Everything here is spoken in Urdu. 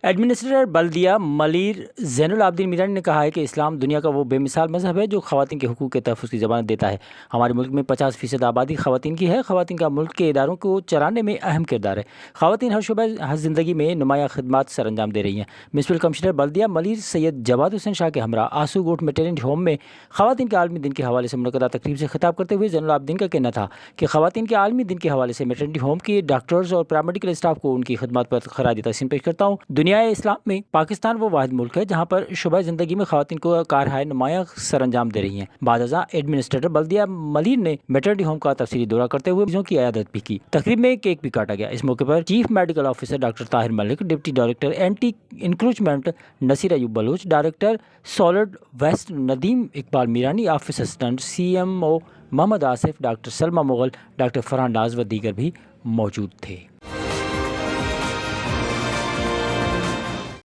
ایڈمنسٹریٹر بلدیہ ملیر زین العابدین میرانی نے کہا ہے کہ اسلام دنیا کا وہ بے مثال مذہب ہے جو خواتین کے حقوق کے تحفظ کی ضمانت دیتا ہے۔ ہمارے ملک میں 50% آبادی خواتین کی ہے۔ خواتین کا ملک کے اداروں کو چلانے میں اہم کردار ہے۔ خواتین ہر شعبہ ہر زندگی میں نمایاں خدمات سر انجام دے رہی ہیں۔ میونسپل کمشنر بلدیہ ملیر سید جواد حسین شاہ کے ہمراہ آسو گوٹ میٹرنٹی ہوم میں خواتین کے عالمی دن کے حوالے سے منعقدہ تقریب سے خطاب کرتے ہوئے زین العابدین کا کہنا تھا کہ خواتین کے عالمی دن کے حوالے سے میٹرنٹی ہوم کے ڈاکٹرز اور پیرامیڈیکل اسٹاف کو ان کی خدمات پر خراج تحسین پیش کرتا ہوں۔ دنیا اسلام میں پاکستان وہ واحد ملک ہے جہاں پر شعبہ زندگی میں خواتین کو کارہائے نمایاں سر انجام دے رہی ہیں۔ بعد ازاں ایڈمنسٹریٹر بلدیہ ملیر نے میٹرنٹی ہوم کا تفصیلی دورہ کرتے ہوئے مریضوں کی عیادت بھی کی۔ تقریب میں کیک بھی کاٹا گیا۔ اس موقع پر chief medical officer doctor Tahir Malik, deputy director anti encroachment Naseer Ayub Baloch, director solid waste Nadeem Iqbal Mirani, office assistant CMO Muhammad Asif, doctor Salma Mughal, doctor Farhan Naz و دیگر بھی موجود تھے۔